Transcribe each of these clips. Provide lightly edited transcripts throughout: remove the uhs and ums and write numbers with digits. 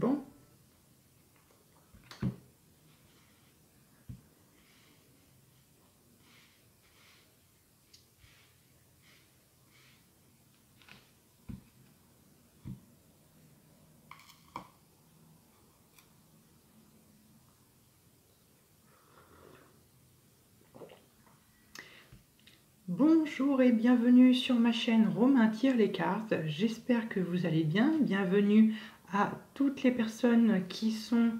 Bon. Bonjour et bienvenue sur ma chaîne Romain tire les cartes. J'espère que vous allez bien. Bienvenue à toutes les personnes qui sont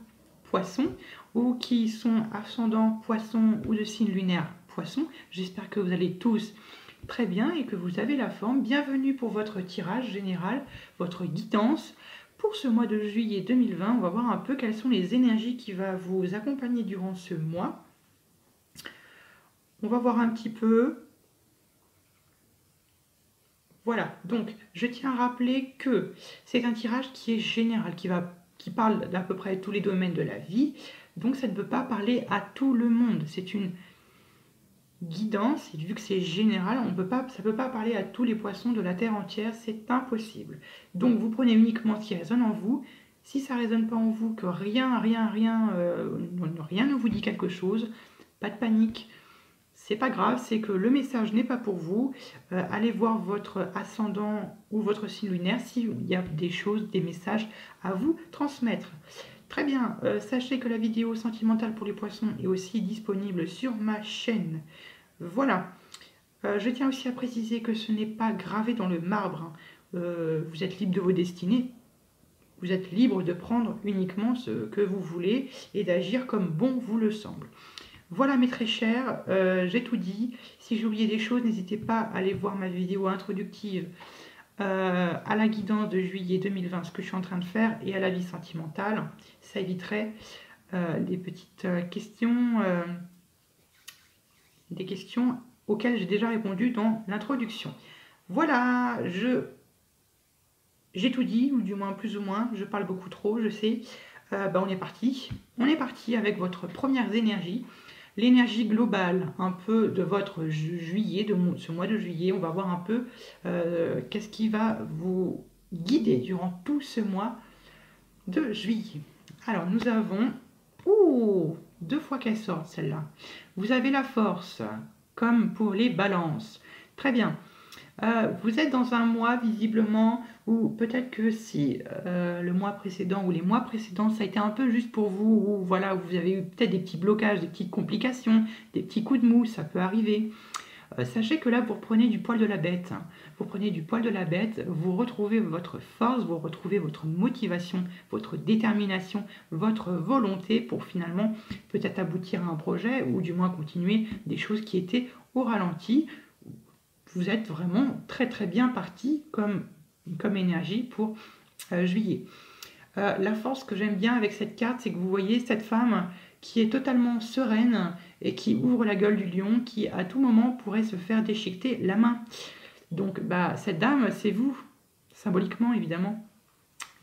poissons ou qui sont ascendant poisson ou de signe lunaire poisson. J'espère que vous allez tous très bien et que vous avez la forme. Bienvenue pour votre tirage général, votre guidance. Pour ce mois de juillet 2020, on va voir un peu quelles sont les énergies qui vont vous accompagner durant ce mois. On va voir un petit peu. Voilà, donc je tiens à rappeler que c'est un tirage qui est général, qui parle d'à peu près tous les domaines de la vie, donc ça ne peut pas parler à tout le monde. C'est une guidance, et vu que c'est général, ça ne peut pas parler à tous les poissons de la Terre entière, c'est impossible. Donc vous prenez uniquement ce qui résonne en vous. Si ça ne résonne pas en vous, que rien ne vous dit quelque chose, pas de panique. C'est pas grave, c'est que le message n'est pas pour vous. Allez voir votre ascendant ou votre signe lunaire s'il y a des choses, des messages à vous transmettre. Très bien, sachez que la vidéo sentimentale pour les poissons est aussi disponible sur ma chaîne. Voilà. Je tiens aussi à préciser que ce n'est pas gravé dans le marbre. Vous êtes libre de vos destinées. Vous êtes libre de prendre uniquement ce que vous voulez et d'agir comme bon vous le semble. Voilà mes très chers, j'ai tout dit. Si j'ai oublié des choses, n'hésitez pas à aller voir ma vidéo introductive à la guidance de juillet 2020, ce que je suis en train de faire, et à la vie sentimentale. Ça éviterait des petites questions, des questions auxquelles j'ai déjà répondu dans l'introduction. Voilà, j'ai tout dit, ou du moins plus ou moins, je parle beaucoup trop, je sais. On est parti. On est parti avec votre première énergie. L'énergie globale, un peu de votre juillet, de ce mois de juillet. On va voir un peu qu'est-ce qui va vous guider durant tout ce mois de juillet. Alors, nous avons... Ouh, 2 fois qu'elle sort, celle-là. Vous avez la force, comme pour les balances. Très bien. Vous êtes dans un mois visiblement où peut-être que si le mois précédent ou les mois précédents ça a été un peu juste pour vous, ou voilà, vous avez eu peut-être des petits blocages, des petites complications, des petits coups de mou, ça peut arriver. Sachez que là vous reprenez du poil de la bête, vous prenez du poil de la bête, vous retrouvez votre force, vous retrouvez votre motivation, votre détermination, votre volonté pour finalement peut-être aboutir à un projet ou du moins continuer des choses qui étaient au ralenti. Vous êtes vraiment très très bien parti comme énergie pour juillet. La force que j'aime bien avec cette carte, c'est que vous voyez cette femme qui est totalement sereine et qui ouvre la gueule du lion, qui à tout moment pourrait se faire déchiqueter la main. Donc cette dame, c'est vous, symboliquement évidemment.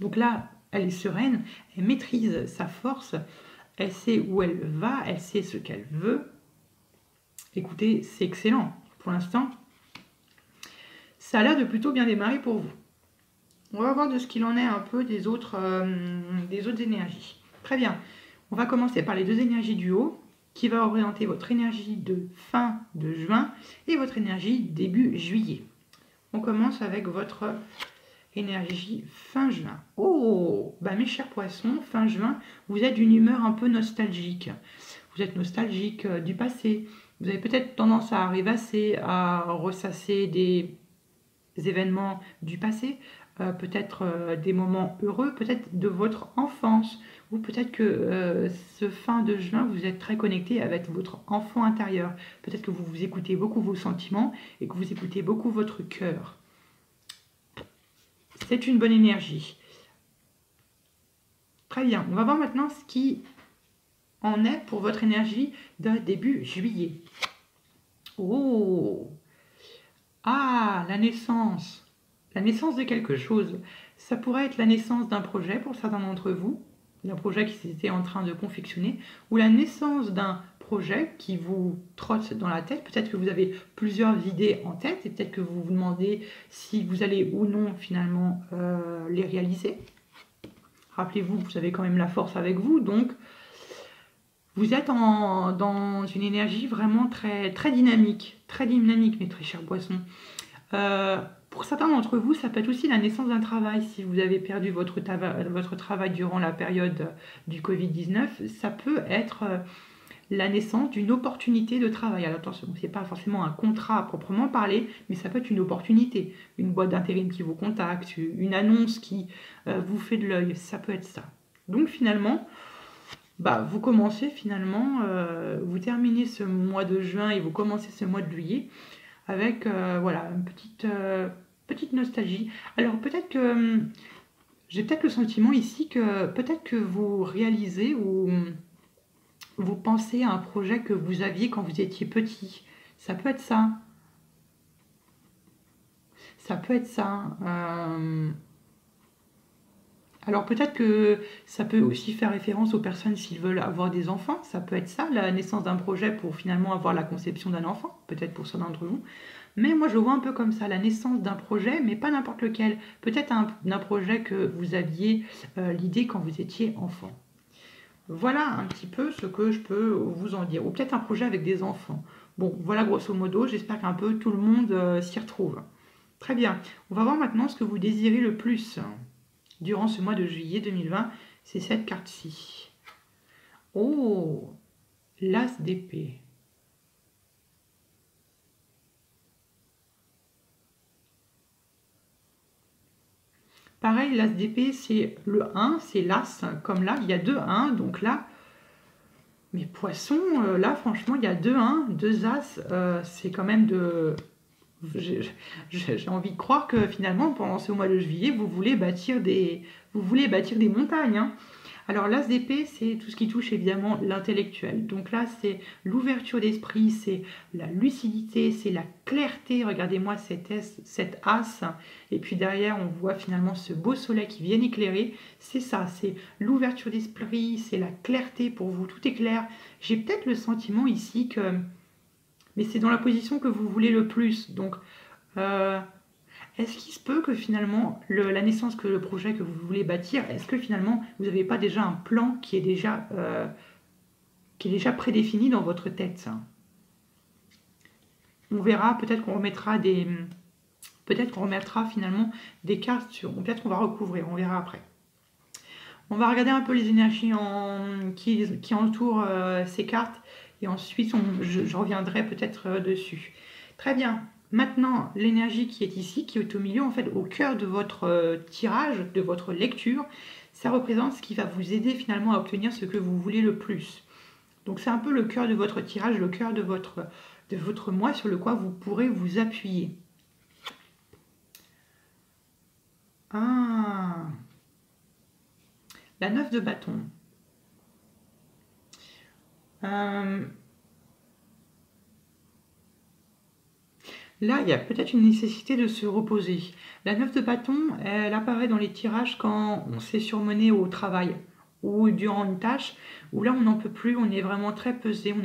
Donc là, elle est sereine, elle maîtrise sa force, elle sait où elle va, elle sait ce qu'elle veut. Écoutez, c'est excellent. Pour l'instant, ça a l'air de plutôt bien démarrer pour vous. On va voir de ce qu'il en est un peu des autres énergies. Très bien. On va commencer par les 2 énergies du haut, qui va représenter votre énergie de fin de juin et votre énergie début juillet. On commence avec votre énergie fin juin. Oh, mes chers poissons, fin juin, vous êtes d'une humeur un peu nostalgique. Vous êtes nostalgique du passé. Vous avez peut-être tendance à rêvasser, à ressasser des événements du passé, peut-être des moments heureux, peut-être de votre enfance, ou peut-être que ce fin de juin, vous êtes très connecté avec votre enfant intérieur. Peut-être que vous écoutez beaucoup vos sentiments et que vous écoutez beaucoup votre cœur. C'est une bonne énergie. Très bien, on va voir maintenant ce qui en est pour votre énergie de début juillet. Oh! Ah, la naissance de quelque chose. Ça pourrait être la naissance d'un projet pour certains d'entre vous, d'un projet qui s'était en train de confectionner, ou la naissance d'un projet qui vous trotte dans la tête. Peut-être que vous avez plusieurs idées en tête et peut-être que vous vous demandez si vous allez ou non finalement les réaliser. Rappelez-vous que vous avez quand même la force avec vous, donc vous êtes dans une énergie vraiment très dynamique, mes très chers poissons. Pour certains d'entre vous, ça peut être aussi la naissance d'un travail. Si vous avez perdu votre travail durant la période du Covid-19, ça peut être la naissance d'une opportunité de travail. Alors attention, ce n'est pas forcément un contrat à proprement parler, mais ça peut être une opportunité. Une boîte d'intérim qui vous contacte, une annonce qui vous fait de l'œil, ça peut être ça. Donc finalement, vous commencez finalement, vous terminez ce mois de juin et vous commencez ce mois de juillet avec voilà, une petite nostalgie. Alors peut-être que j'ai peut-être le sentiment ici que peut-être que vous réalisez ou vous pensez à un projet que vous aviez quand vous étiez petit. Ça peut être ça. Ça peut être ça. Alors peut-être que ça peut aussi faire référence aux personnes s'ils veulent avoir des enfants. Ça peut être ça, la naissance d'un projet pour finalement avoir la conception d'un enfant. Peut-être pour certains d'entre vous. Mais moi, je vois un peu comme ça, la naissance d'un projet, mais pas n'importe lequel. Peut-être d'un projet que vous aviez l'idée quand vous étiez enfant. Voilà un petit peu ce que je peux vous en dire. Ou peut-être un projet avec des enfants. Bon, voilà grosso modo, j'espère qu'un peu tout le monde s'y retrouve. Très bien. On va voir maintenant ce que vous désirez le plus durant ce mois de juillet 2020. C'est cette carte-ci. Oh, l'As d'épée. Pareil, l'As d'épée, c'est le 1, c'est l'As, comme là, il y a 2 1, donc là, mes poissons, là, franchement, il y a 2 1, 2 As, c'est quand même de... J'ai envie de croire que finalement, pendant ce mois de juillet, vous voulez bâtir des montagnes, hein. Alors l'As d'épée, c'est tout ce qui touche évidemment l'intellectuel. Donc là, c'est l'ouverture d'esprit, c'est la lucidité, c'est la clarté. Regardez-moi cet As. Et puis derrière, on voit finalement ce beau soleil qui vient éclairer. C'est ça, c'est l'ouverture d'esprit, c'est la clarté pour vous. Tout est clair. J'ai peut-être le sentiment ici que... Mais c'est dans la position que vous voulez le plus. Donc... est-ce qu'il se peut que finalement, la naissance que le projet que vous voulez bâtir, est-ce que finalement, vous n'avez pas déjà un plan qui est déjà prédéfini dans votre tête, ça? On verra, peut-être qu'on remettra finalement des cartes sur... Peut-être qu'on va recouvrir, on verra après. On va regarder un peu les énergies qui entourent ces cartes et ensuite je reviendrai peut-être dessus. Très bien. Maintenant, l'énergie qui est ici, qui est au milieu, en fait, au cœur de votre tirage, de votre lecture, ça représente ce qui va vous aider finalement à obtenir ce que vous voulez le plus. Donc c'est un peu le cœur de votre tirage, le cœur de votre moi sur le quoi vous pourrez vous appuyer. Ah, la 9 de bâton. Là, il y a peut-être une nécessité de se reposer. La 9 de bâton, elle apparaît dans les tirages quand on s'est surmené au travail ou durant une tâche, où là, on n'en peut plus, on est vraiment très pesé, on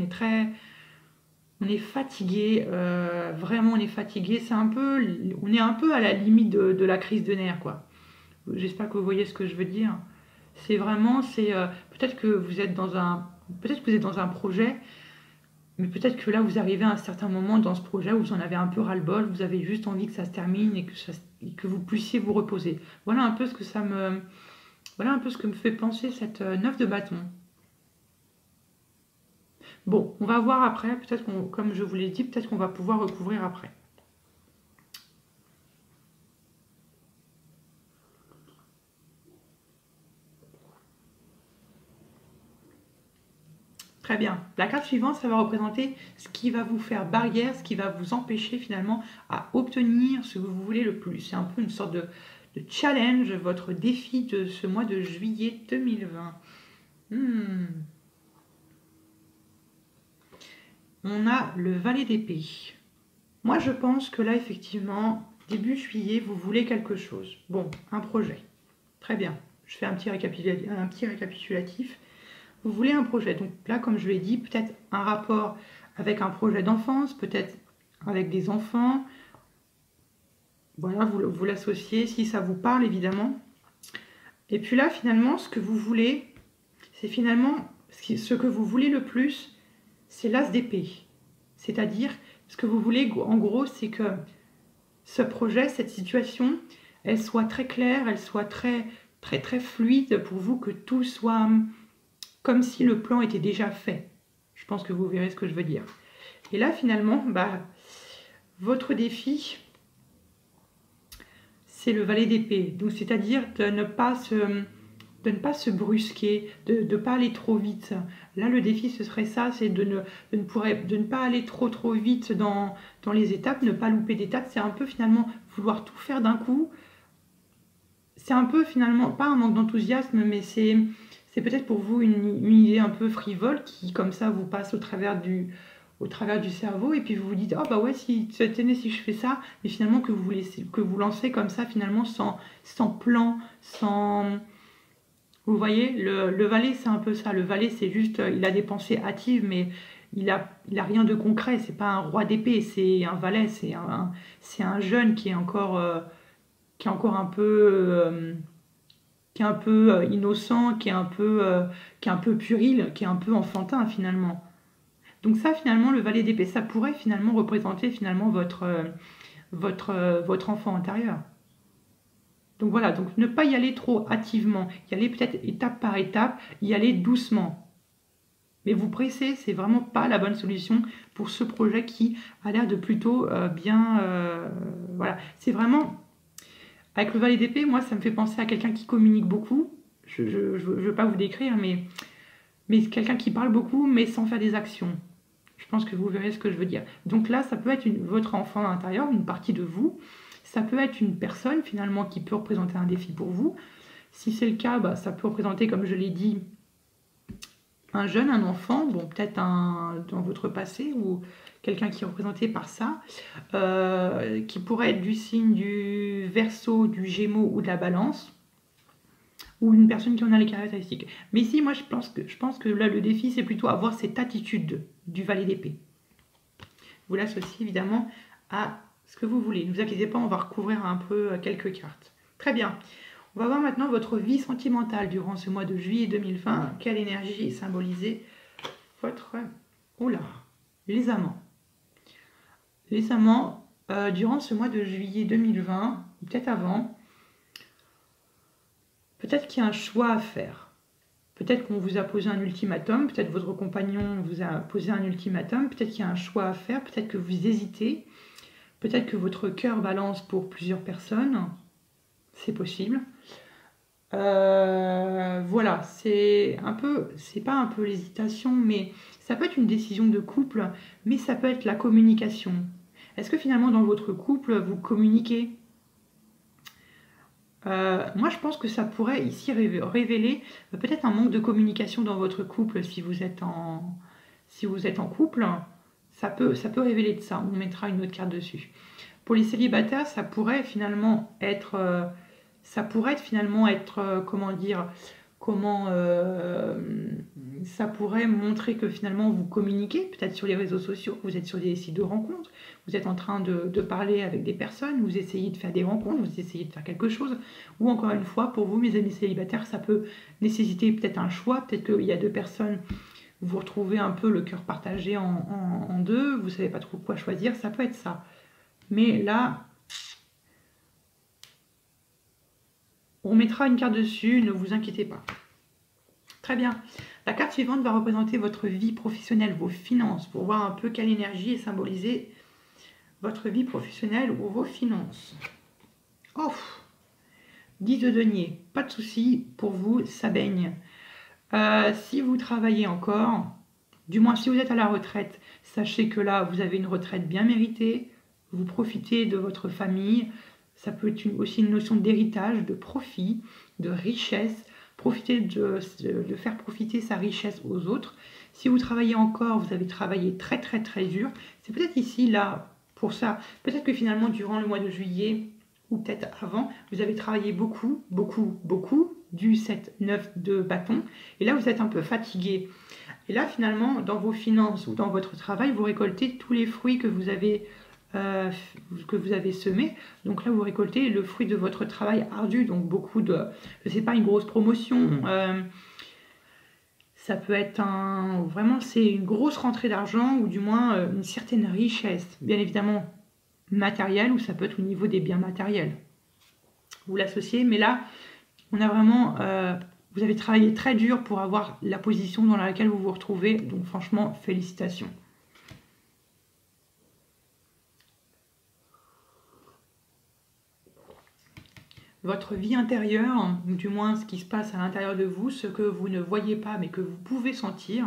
est fatigué, vraiment on est fatigué. On est un peu à la limite de la crise de nerfs, quoi. J'espère que vous voyez ce que je veux dire. C'est vraiment, peut-être que vous êtes dans un projet. Mais peut-être que là, vous arrivez à un certain moment dans ce projet où vous en avez un peu ras-le-bol, vous avez juste envie que ça se termine et que vous puissiez vous reposer. Voilà un peu ce que me fait penser cette 9 de bâton. Bon, on va voir après, peut-être comme je vous l'ai dit, peut-être qu'on va pouvoir recouvrir après. Très bien. La carte suivante, ça va représenter ce qui va vous faire barrière, ce qui va vous empêcher finalement à obtenir ce que vous voulez le plus. C'est un peu une sorte de challenge, votre défi de ce mois de juillet 2020. On a le valet d'épée. Moi, je pense que là, effectivement, début juillet, vous voulez quelque chose. Bon, un projet. Très bien. Je fais un petit récapitulatif. Vous voulez un projet. Donc là, comme je l'ai dit, peut-être un rapport avec un projet d'enfance, peut-être avec des enfants. Voilà, vous l'associez, si ça vous parle, évidemment. Et puis là, finalement, ce que vous voulez, c'est finalement, ce que vous voulez le plus, c'est l'as d'épée. C'est-à-dire, ce que vous voulez, en gros, c'est que ce projet, cette situation, elle soit très claire, elle soit très, très, très fluide pour vous, que tout soit comme si le plan était déjà fait. Je pense que vous verrez ce que je veux dire. Et là, finalement, votre défi, c'est le valet d'épée. Donc, c'est-à-dire de ne pas se brusquer, de ne pas aller trop vite. Là, le défi, ce serait ça, c'est de ne pas aller trop vite dans les étapes, ne pas louper d'étapes. C'est un peu finalement vouloir tout faire d'un coup. C'est un peu finalement, pas un manque d'enthousiasme, mais c'est peut-être pour vous une idée un peu frivole qui, comme ça, vous passe au travers du cerveau, et puis vous vous dites, oh bah ouais, si je fais ça, mais finalement que vous lancez comme ça, finalement, sans plan, sans... Vous voyez, le valet, c'est un peu ça. Le valet, c'est juste, il a des pensées hâtives, mais il a rien de concret. C'est pas un roi d'épée, c'est un valet, c'est un jeune qui est encore un peu... innocent, qui est un peu puéril, qui est un peu enfantin finalement. Donc ça, finalement, le valet d'épée, ça pourrait finalement représenter finalement votre enfant intérieur. Donc voilà, donc ne pas y aller trop hâtivement, y aller peut-être étape par étape, y aller doucement. Mais vous presser, c'est vraiment pas la bonne solution pour ce projet qui a l'air de plutôt bien... voilà, c'est vraiment... Avec le valet d'épée, moi, ça me fait penser à quelqu'un qui communique beaucoup. Je ne veux pas vous décrire, mais quelqu'un qui parle beaucoup, mais sans faire des actions. Je pense que vous verrez ce que je veux dire. Donc là, ça peut être votre enfant intérieur, une partie de vous. Ça peut être une personne, finalement, qui peut représenter un défi pour vous. Si c'est le cas, ça peut représenter, comme je l'ai dit, un jeune, un enfant, bon, peut-être dans votre passé, ou quelqu'un qui est représenté par ça, qui pourrait être du signe du Verseau, du Gémeaux ou de la Balance, ou une personne qui en a les caractéristiques. Mais ici, moi, je pense que là, le défi, c'est plutôt avoir cette attitude du valet d'épée. Je vous laisse aussi, évidemment, à ce que vous voulez. Ne vous inquiétez pas, on va recouvrir un peu quelques cartes. Très bien. On va voir maintenant votre vie sentimentale durant ce mois de juillet 2020. Quelle énergie est symbolisée votre... Oula, les amants. Les amants, durant ce mois de juillet 2020, peut-être avant, peut-être qu'il y a un choix à faire. Peut-être qu'on vous a posé un ultimatum, peut-être votre compagnon vous a posé un ultimatum, peut-être qu'il y a un choix à faire, peut-être que vous hésitez, peut-être que votre cœur balance pour plusieurs personnes, c'est possible. Voilà, c'est pas un peu l'hésitation, mais ça peut être une décision de couple, mais ça peut être la communication. Est-ce que finalement dans votre couple, vous communiquez? Moi, je pense que ça pourrait ici révéler peut-être un manque de communication dans votre couple si vous êtes en couple. Ça peut révéler de ça. On mettra une autre carte dessus. Pour les célibataires, ça pourrait finalement être, comment dire, ça pourrait montrer que finalement vous communiquez, peut-être sur les réseaux sociaux, vous êtes sur des sites de rencontres, vous êtes en train de parler avec des personnes, vous essayez de faire des rencontres, vous essayez de faire quelque chose, ou encore une fois, pour vous, mes amis célibataires, ça peut nécessiter peut-être un choix, peut-être qu'il y a deux personnes, vous retrouvez un peu le cœur partagé en deux, vous ne savez pas trop quoi choisir, ça peut être ça. Mais là, on mettra une carte dessus, ne vous inquiétez pas. Très bien. La carte suivante va représenter votre vie professionnelle, vos finances, pour voir un peu quelle énergie est symbolisée votre vie professionnelle ou vos finances. Oh, 10 de denier, pas de souci, pour vous, ça baigne. Si vous travaillez encore, du moins si vous êtes à la retraite, sachez que là, vous avez une retraite bien méritée, vous profitez de votre famille, ça peut être aussi une notion d'héritage, de profit, de richesse, profiter de faire profiter sa richesse aux autres. Si vous travaillez encore, vous avez travaillé très très très dur, c'est peut-être ici, là, pour ça, peut-être que finalement, durant le mois de juillet, ou peut-être avant, vous avez travaillé beaucoup, beaucoup, beaucoup, du 7-9 de bâton, et là, vous êtes un peu fatigué. Et là, finalement, dans vos finances ou dans votre travail, vous récoltez tous les fruits que vous avez que vous avez semé. Donc là, vous récoltez le fruit de votre travail ardu. Donc beaucoup de... Je sais pas, une grosse promotion. Ça peut être vraiment, c'est une grosse rentrée d'argent ou du moins une certaine richesse. Bien évidemment matérielle ou ça peut être au niveau des biens matériels. Vous l'associez, mais là, on a vraiment... vous avez travaillé très dur pour avoir la position dans laquelle vous vous retrouvez. Donc franchement, félicitations. Votre vie intérieure, ou du moins ce qui se passe à l'intérieur de vous, ce que vous ne voyez pas mais que vous pouvez sentir.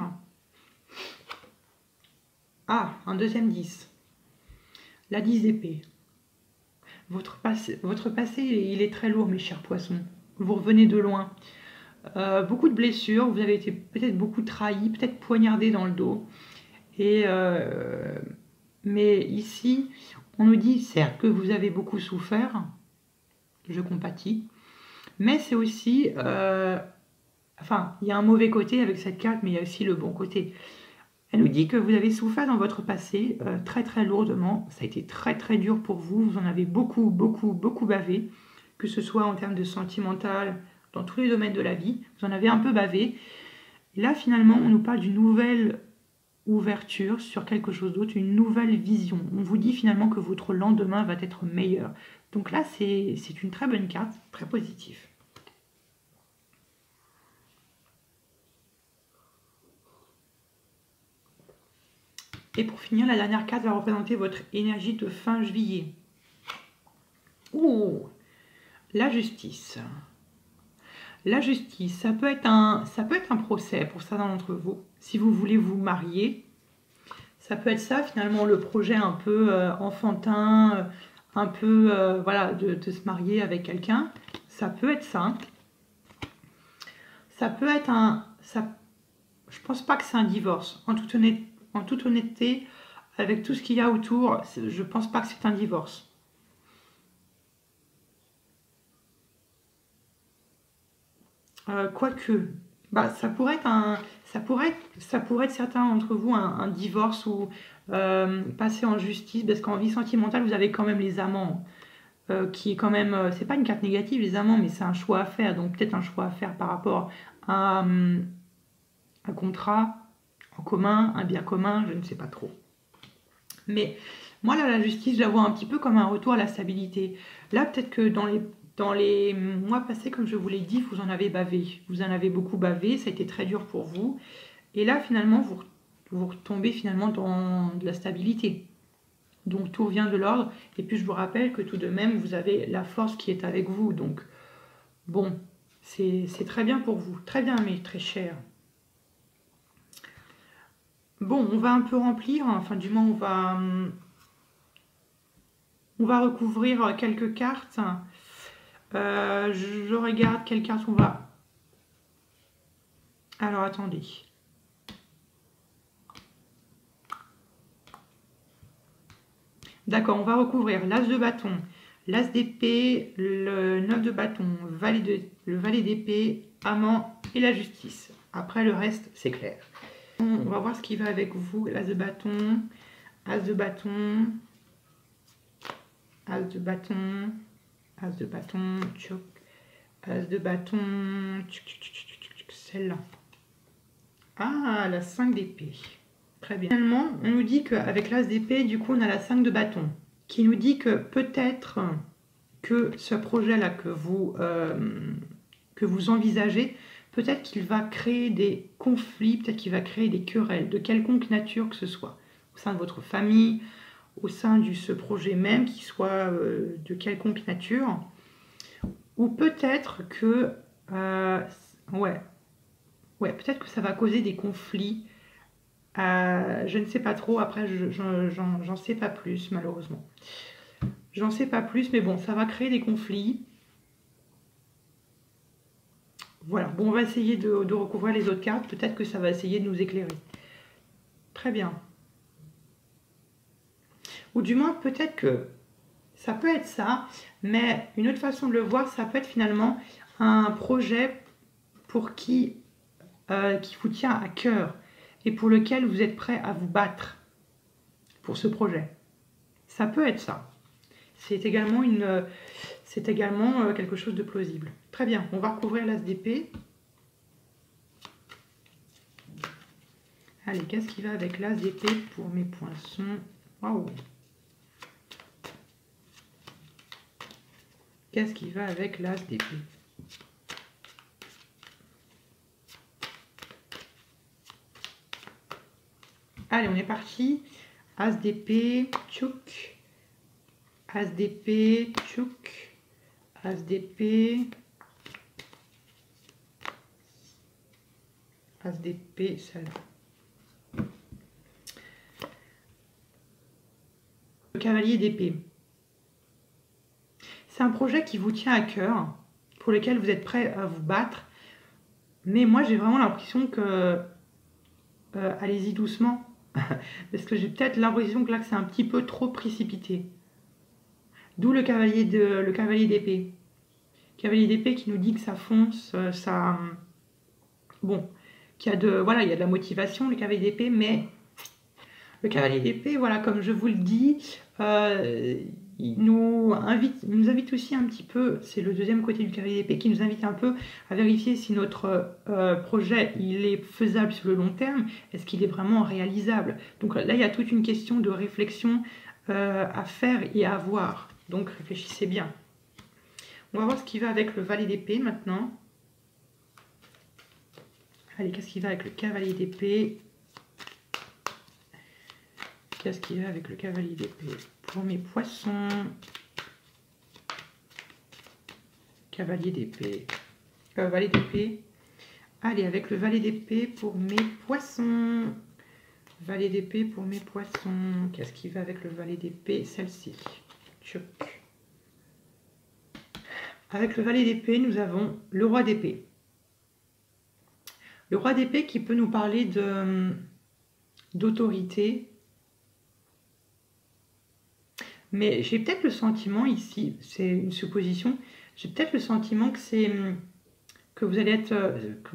Ah, un deuxième 10. La 10 d'épée. Votre passé, il est très lourd, mes chers poissons. Vous revenez de loin. Beaucoup de blessures, vous avez été peut-être beaucoup trahi, peut-être poignardé dans le dos. Mais ici, on nous dit certes que vous avez beaucoup souffert, je compatis, mais c'est aussi, enfin, il y a un mauvais côté avec cette carte, mais il y a aussi le bon côté. Elle nous dit que vous avez souffert dans votre passé très très lourdement, ça a été très très dur pour vous, vous en avez beaucoup bavé, que ce soit en termes de sentimental, dans tous les domaines de la vie, vous en avez un peu bavé. Et là finalement on nous parle d'une nouvelle ouverture sur quelque chose d'autre, une nouvelle vision. On vous dit finalement que votre lendemain va être meilleur. Donc là c'est une très bonne carte, très positive. Et pour finir, la dernière carte va représenter votre énergie de fin juillet. Ouh, la justice. La justice, ça peut être un procès pour certains d'entre vous. Si vous voulez vous marier, ça peut être ça finalement, le projet un peu enfantin, un peu voilà, de se marier avec quelqu'un. Ça peut être ça. Ça peut être je pense pas que c'est un divorce. En toute honnêteté, avec tout ce qu'il y a autour, je pense pas que c'est un divorce. Quoique, bah, ça pourrait être certains d'entre vous un divorce ou passer en justice, parce qu'en vie sentimentale, vous avez quand même les amants, qui est quand même, c'est pas une carte négative les amants, mais c'est un choix à faire, donc peut-être un choix à faire par rapport à un contrat en commun, un bien commun, je ne sais pas trop. Mais moi, là, la justice, je la vois un petit peu comme un retour à la stabilité. Là, peut-être que dans les mois passés, comme je vous l'ai dit, vous en avez bavé. Vous en avez beaucoup bavé, ça a été très dur pour vous. Et là, finalement, vous retombez finalement dans de la stabilité. Donc, tout revient de l'ordre. Et puis, je vous rappelle que tout de même, vous avez la force qui est avec vous. Donc, bon, c'est très bien pour vous. Très bien, mais très cher. Bon, on va un peu remplir, enfin du moins on va recouvrir quelques cartes. Je regarde quelles cartes on va... Alors attendez. D'accord, on va recouvrir l'as de bâton, l'as d'épée, le 9 de bâton, le valet d'épée, amant et la justice. Après le reste, c'est clair. On va voir ce qui va avec vous. L'as de bâton, as de bâton, as de bâton, as de bâton, tchoc, as de bâton, celle-là. Ah, la 5 d'épée. Très bien. Finalement, on nous dit qu'avec l'as d'épée, du coup, on a la 5 de bâton, qui nous dit que peut-être que ce projet-là que vous envisagez, peut-être qu'il va créer des conflits, peut-être qu'il va créer des querelles, de quelconque nature que ce soit, au sein de votre famille, au sein de ce projet même, qui soit de quelconque nature, ou peut-être que, ouais, peut-être que ça va causer des conflits, je ne sais pas trop, après j'en sais pas plus malheureusement. J'en sais pas plus, mais bon, ça va créer des conflits. Voilà, bon, on va essayer de recouvrir les autres cartes. Peut-être que ça va essayer de nous éclairer. Très bien. Ou du moins, peut-être que ça peut être ça, mais une autre façon de le voir, ça peut être finalement un projet pour qui vous tient à cœur et pour lequel vous êtes prêt à vous battre pour ce projet. Ça peut être ça. C'est également, quelque chose de plausible. Très bien, on va recouvrir l'as d'épée. Allez, qu'est-ce qui va avec l'as d'épée pour mes poinçons? Waouh! Qu'est-ce qui va avec l'as d'épée? Allez, on est parti. As d'épée, tchouk. As d'épée, tchouk. As d'épée. As d'épée, celle-là. Le cavalier d'épée. C'est un projet qui vous tient à cœur, pour lequel vous êtes prêt à vous battre. Mais moi, j'ai vraiment l'impression que... allez-y doucement. Parce que j'ai peut-être l'impression que là, c'est un petit peu trop précipité. D'où le cavalier d'épée. Cavalier d'épée qui nous dit que ça fonce, ça... Bon, qu'il y a voilà, il y a de la motivation, le cavalier d'épée, mais... Le cavalier d'épée, voilà, comme je vous le dis, il nous invite aussi un petit peu, c'est le deuxième côté du cavalier d'épée, qui nous invite un peu à vérifier si notre projet il est faisable sur le long terme, est-ce qu'il est vraiment réalisable. Donc là, il y a toute une question de réflexion à faire et à avoir. Donc réfléchissez bien. On va voir ce qui va avec le valet d'épée maintenant. Allez, qu'est-ce qui va avec le cavalier d'épée? Qu'est-ce qui va avec le cavalier d'épée pour mes poissons? Cavalier d'épée. Valet d'épée. Allez, avec le valet d'épée pour mes poissons. Valet d'épée pour mes poissons. Qu'est-ce qui va avec le valet d'épée? Celle-ci. Tchouk. Avec le valet d'épée, nous avons le roi d'épée. Le roi d'épée qui peut nous parler d'autorité. Mais j'ai peut-être le sentiment ici, c'est une supposition, j'ai peut-être le sentiment que vous allez être,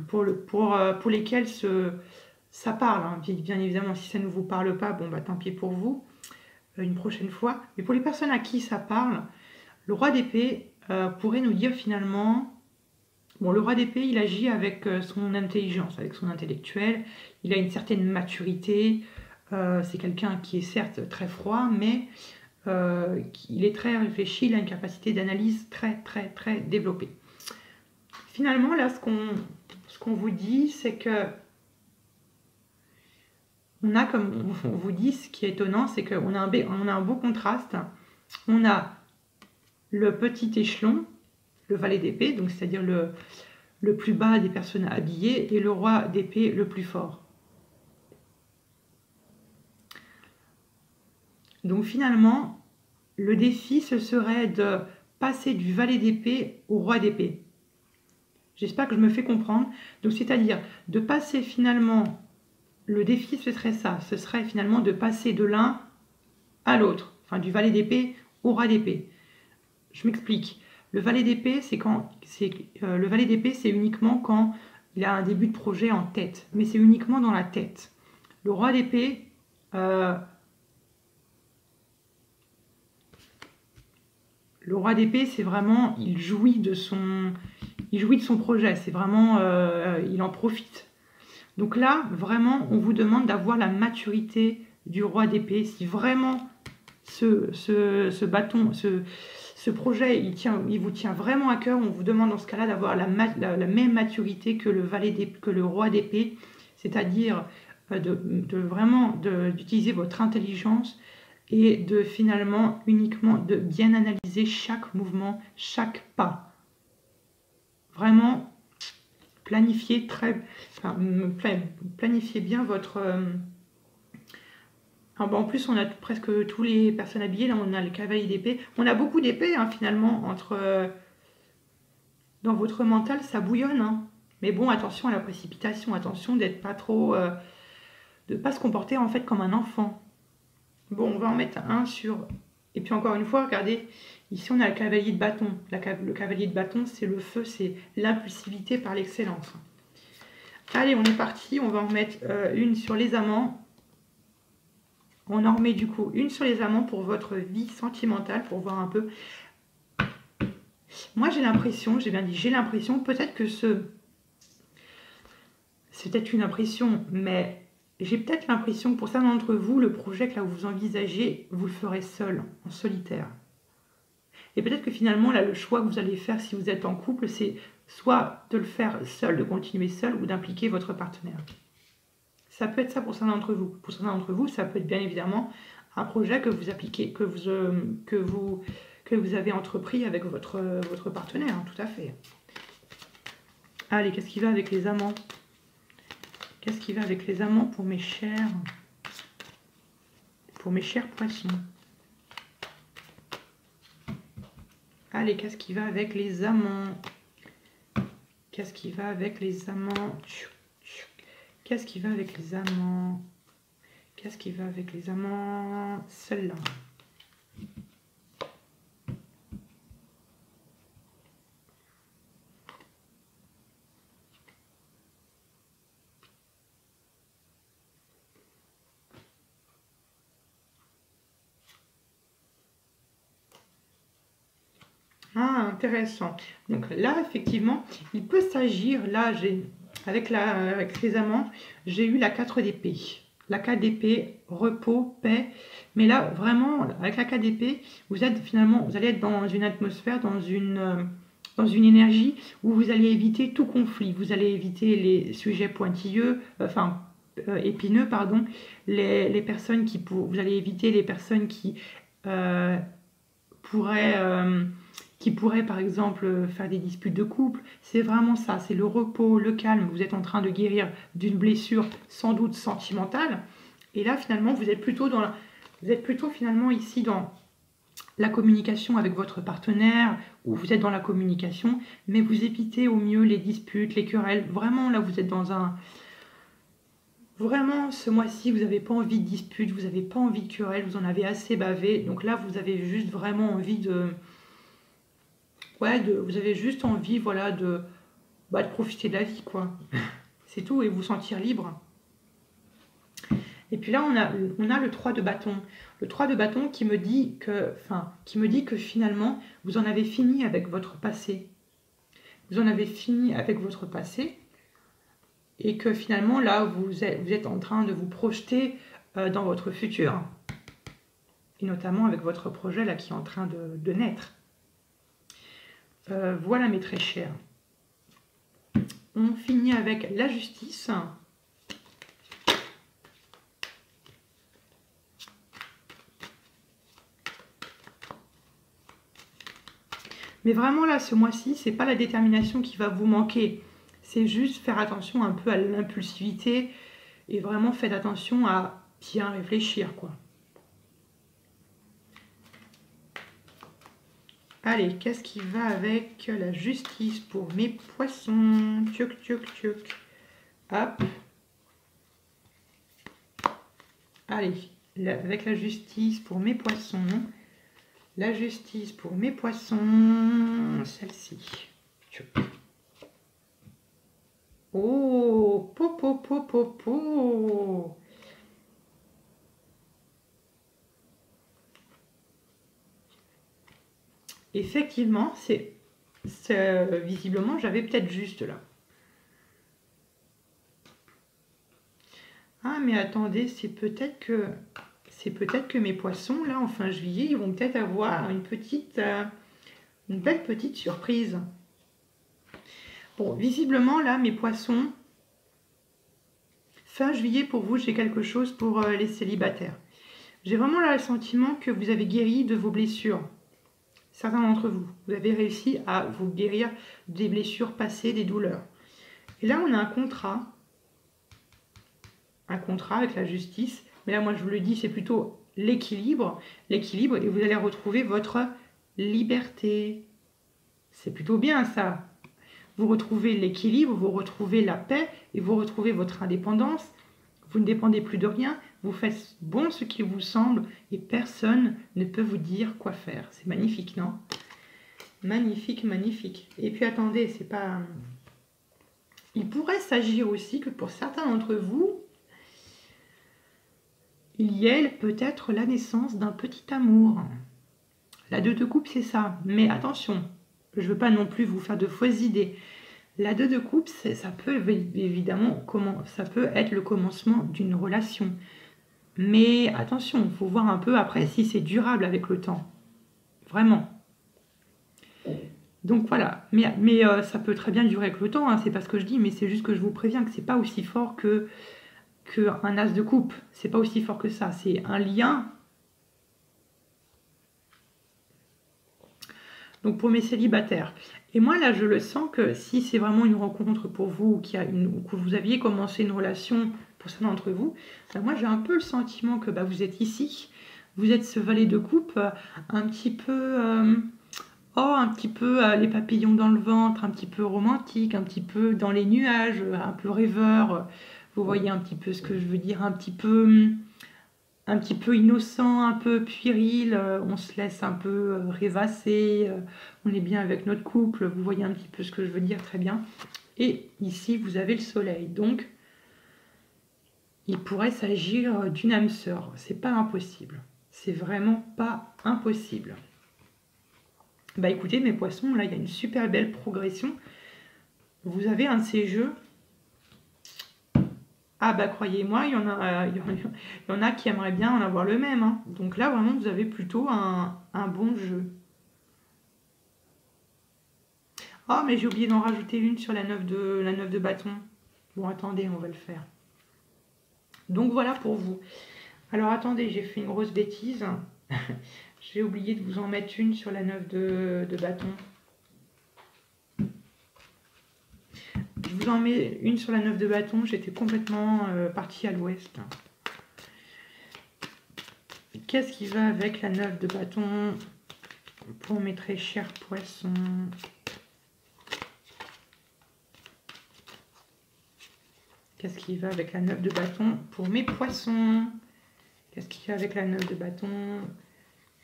pour lesquels ça parle, hein, bien évidemment. Si ça ne vous parle pas, bon bah tant pis pour vous, une prochaine fois. Mais pour les personnes à qui ça parle, le roi d'épée pourrait nous dire finalement, bon, le roi d'épée il agit avec son intelligence, avec son intellectuel, il a une certaine maturité, c'est quelqu'un qui est certes très froid, mais... il est très réfléchi, il a une capacité d'analyse très développée. Finalement, là, ce qu'on vous dit, c'est que on a, comme on vous dit, ce qui est étonnant, c'est qu'on a un beau contraste. On a le petit échelon, le valet d'épée, donc c'est-à-dire le plus bas des personnes habillées, et le roi d'épée le plus fort. Donc finalement, le défi, ce serait de passer du valet d'épée au roi d'épée. J'espère que je me fais comprendre. Donc c'est-à-dire de passer finalement, le défi ce serait ça, ce serait finalement de passer de l'un à l'autre, enfin du valet d'épée au roi d'épée. Je m'explique. Le valet d'épée, c'est uniquement quand il a un début de projet en tête, mais c'est uniquement dans la tête. Le roi d'épée, c'est vraiment, il jouit de son projet, c'est vraiment, il en profite. Donc là, vraiment, on vous demande d'avoir la maturité du roi d'épée. Si vraiment ce bâton, ce projet, il vous tient vraiment à cœur, on vous demande dans ce cas-là d'avoir la même maturité que le roi d'épée, c'est-à-dire d'utiliser votre intelligence et de finalement uniquement de bien analyser chaque mouvement, chaque pas. Vraiment planifier bien votre... en plus, on a presque tous les personnes habillées. Là, on a le cavalier d'épée. On a beaucoup d'épées, hein, finalement, dans votre mental, ça bouillonne. Hein. Mais bon, attention à la précipitation. Attention d'être pas trop... de ne pas se comporter, en fait, comme un enfant. Bon, on va en mettre un sur... Et puis, encore une fois, regardez, ici, on a le cavalier de bâton. Le cavalier de bâton, c'est le feu, c'est l'impulsivité par l'excellence. Allez, on est parti. On va en mettre une sur les amants. On en remet du coup une sur les amants pour votre vie sentimentale, pour voir un peu. Moi j'ai l'impression, j'ai bien dit, j'ai l'impression, peut-être que c'est peut-être une impression, mais j'ai peut-être l'impression que pour certains d'entre vous, le projet que là vous envisagez, vous le ferez seul, en solitaire. Et peut-être que finalement, là, le choix que vous allez faire si vous êtes en couple, c'est soit de le faire seul, de continuer seul, ou d'impliquer votre partenaire. Ça peut être ça pour certains d'entre vous. Pour certains d'entre vous, ça peut être bien évidemment un projet que vous appliquez, que vous avez entrepris avec votre partenaire, hein, tout à fait. Allez, qu'est-ce qui va avec les amants? Qu'est-ce qui va avec les amants pour mes chers poissons? Allez, qu'est-ce qui va avec les amants? Qu'est-ce qui va avec les amants? Qu'est-ce qui va avec les amants? Qu'est-ce qui va avec les amants? Celle-là. Ah, intéressant. Donc là, effectivement, il peut s'agir, là, avec les amants, j'ai eu la 4 d'épée. La 4 d'épée, repos, paix. Mais là, vraiment, avec la 4 d'épée, vous allez être dans une atmosphère, dans une énergie où vous allez éviter tout conflit. Vous allez éviter les sujets pointilleux, épineux, pardon. Vous allez éviter les personnes qui pourraient par exemple faire des disputes de couple. C'est vraiment ça, c'est le repos, le calme. Vous êtes en train de guérir d'une blessure sans doute sentimentale. Et là finalement vous êtes plutôt finalement ici dans la communication avec votre partenaire, ou vous êtes dans la communication, mais vous évitez au mieux les disputes, les querelles. Vraiment là vous êtes dans un... Vraiment, ce mois-ci, vous n'avez pas envie de dispute, vous n'avez pas envie de querelle, vous en avez assez bavé. Donc là, vous avez juste vraiment envie de... Ouais, vous avez juste envie, voilà, de profiter de la vie, quoi. C'est tout, et vous sentir libre. Et puis là, on a le 3 de bâton. Le 3 de bâton qui me dit que finalement, vous en avez fini avec votre passé. Vous en avez fini avec votre passé. Et que finalement, là, vous êtes en train de vous projeter dans votre futur. Et notamment avec votre projet, là, qui est en train de naître. Voilà, mes très chers. On finit avec la justice. Mais vraiment, là, ce mois-ci, c'est pas la détermination qui va vous manquer. C'est juste faire attention un peu à l'impulsivité et vraiment faites attention à bien réfléchir, quoi. Allez, qu'est-ce qui va avec la justice pour mes poissons? Tchouk, tchouk, tchouk. Hop. Allez, avec la justice pour mes poissons. La justice pour mes poissons. Celle-ci. Tchouk. Oh, po, po, po, po. Effectivement, visiblement, j'avais peut-être juste là. Ah, mais attendez, c'est peut-être que mes poissons, là, en fin juillet, ils vont peut-être avoir une belle petite surprise. Bon, visiblement, là, mes poissons, fin juillet, pour vous, j'ai quelque chose pour les célibataires. J'ai vraiment là le sentiment que vous avez guéri de vos blessures. Certains d'entre vous, vous avez réussi à vous guérir des blessures passées, des douleurs. Et là, on a un contrat avec la justice. Mais là, moi, je vous le dis, c'est plutôt l'équilibre, et vous allez retrouver votre liberté. C'est plutôt bien, ça. Vous retrouvez l'équilibre, vous retrouvez la paix, et vous retrouvez votre indépendance. Vous ne dépendez plus de rien, vous faites bon ce qui vous semble, et personne ne peut vous dire quoi faire. C'est magnifique, non? Magnifique, magnifique. Et puis, attendez, c'est pas... Il pourrait s'agir aussi que pour certains d'entre vous, il y a peut-être la naissance d'un petit amour. La 2 de coupe, c'est ça. Mais attention, je ne veux pas non plus vous faire de fausses idées. La 2 de coupe, ça peut évidemment ça peut être le commencement d'une relation. Mais attention, il faut voir un peu après si c'est durable avec le temps. Vraiment. Donc voilà, mais ça peut très bien durer avec le temps, hein, c'est pas ce que je dis, mais c'est juste que je vous préviens que c'est pas aussi fort que un as de coupe. C'est pas aussi fort que ça. C'est un lien. Donc pour mes célibataires. Et moi là, je le sens que si c'est vraiment une rencontre pour vous, ou que vous aviez commencé une relation pour certains d'entre vous, ben moi j'ai un peu le sentiment que vous êtes ici, vous êtes ce valet de coupe, un petit peu, un petit peu les papillons dans le ventre, un petit peu romantique, un petit peu dans les nuages, un peu rêveur. Vous voyez un petit peu ce que je veux dire, un petit peu innocent, un peu puéril, on se laisse un peu rêvasser, on est bien avec notre couple, vous voyez un petit peu ce que je veux dire, très bien. Et ici, vous avez le soleil, donc il pourrait s'agir d'une âme sœur, c'est pas impossible, c'est vraiment pas impossible. Bah écoutez mes poissons, là il y a une super belle progression, vous avez un de ces jeux. Ah bah croyez-moi, il y en a qui aimeraient bien en avoir le même, hein. Donc là vraiment vous avez plutôt un bon jeu. Oh mais j'ai oublié d'en rajouter une sur la 9 de bâton. Bon attendez, on va le faire. Donc voilà pour vous. Alors attendez, j'ai fait une grosse bêtise. J'ai oublié de vous en mettre une sur la 9 de bâton. Je vous en mets une sur la 9 de bâton, j'étais complètement partie à l'ouest. Qu'est-ce qui va avec la 9 de bâton pour mes très chers poissons? Qu'est-ce qui va avec la 9 de bâton pour mes poissons? Qu'est-ce qui va avec la 9 de bâton?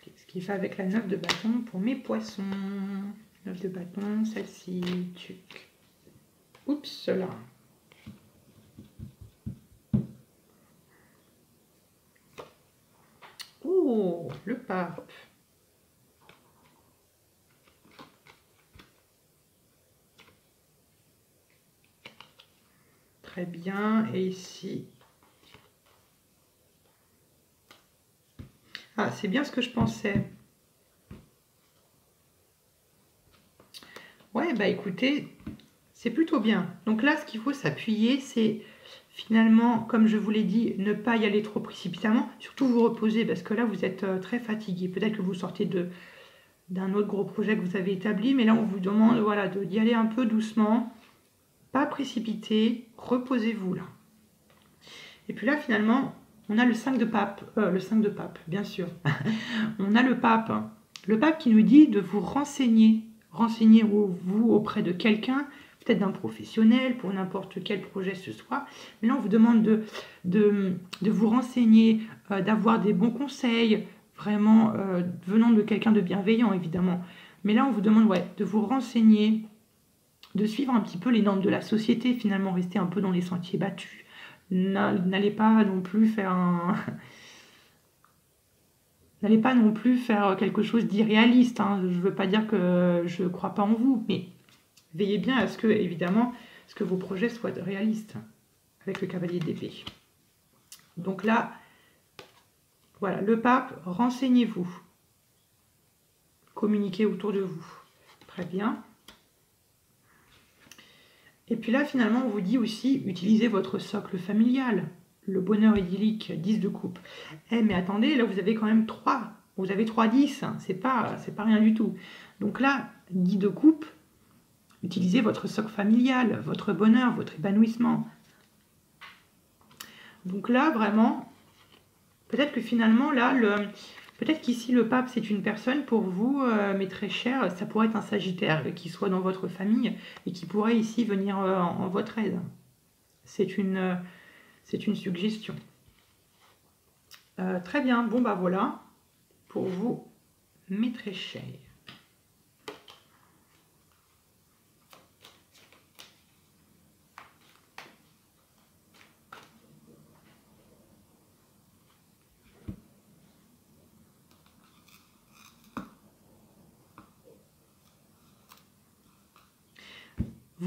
Qu'est-ce qui va avec la 9 de bâton pour mes poissons? 9 de bâton, celle-ci, tchuc. Oups, là. Oh, le pape. Très bien. Et ici. Ah, c'est bien ce que je pensais. Ouais, bah écoutez, c'est plutôt bien. Donc là, ce qu'il faut s'appuyer, c'est finalement, comme je vous l'ai dit, ne pas y aller trop précipitamment. Surtout vous reposer, parce que là, vous êtes très fatigué. Peut-être que vous sortez d'un autre gros projet que vous avez établi, mais là, on vous demande voilà, d'y aller un peu doucement, pas précipiter, reposez-vous là. Et puis là, finalement, on a le 5 de pape, bien sûr. On a le pape qui nous dit de vous renseigner. Renseignez-vous auprès de quelqu'un, peut-être d'un professionnel, pour n'importe quel projet ce soit. Mais là, on vous demande de vous renseigner, d'avoir des bons conseils, vraiment venant de quelqu'un de bienveillant, évidemment. Mais là, on vous demande de vous renseigner, de suivre un petit peu les normes de la société, finalement, rester un peu dans les sentiers battus. N'allez pas non plus faire N'allez pas non plus faire quelque chose d'irréaliste, hein. Je ne veux pas dire que je ne crois pas en vous, mais veillez bien à ce que, évidemment, vos projets soient réalistes avec le cavalier d'épée. Donc là, voilà, le pape, renseignez-vous. Communiquez autour de vous. Très bien. Et puis là, finalement, on vous dit aussi, utilisez votre socle familial. Le bonheur idyllique, 10 de coupe. Eh, mais attendez, là, vous avez quand même 3. Vous avez 3 10, c'est pas rien du tout. Donc là, 10 de coupe, utilisez votre socle familial, votre bonheur, votre épanouissement. Donc là, vraiment, peut-être que finalement, là, peut-être qu'ici, le pape, c'est une personne pour vous, mes très chers, ça pourrait être un sagittaire qui soit dans votre famille et qui pourrait ici venir en votre aide. C'est une suggestion. Très bien, bon bah voilà, pour vous, mes très chers.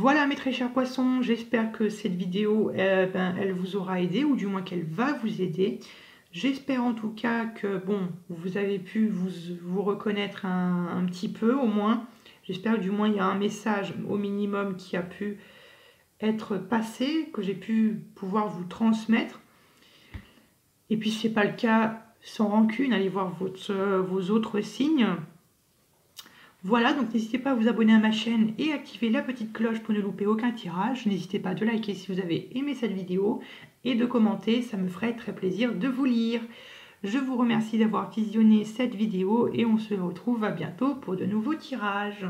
Voilà mes très chers poissons, j'espère que cette vidéo elle vous aura aidé, ou du moins qu'elle va vous aider. J'espère en tout cas que bon, vous avez pu vous reconnaître un petit peu au moins. J'espère que du moins il y a un message au minimum qui a pu être passé, que j'ai pu pouvoir vous transmettre. Et puis si ce n'est pas le cas, sans rancune, allez voir vos autres signes. Voilà, donc n'hésitez pas à vous abonner à ma chaîne et activer la petite cloche pour ne louper aucun tirage. N'hésitez pas à liker si vous avez aimé cette vidéo et de commenter, ça me ferait très plaisir de vous lire. Je vous remercie d'avoir visionné cette vidéo et on se retrouve à bientôt pour de nouveaux tirages.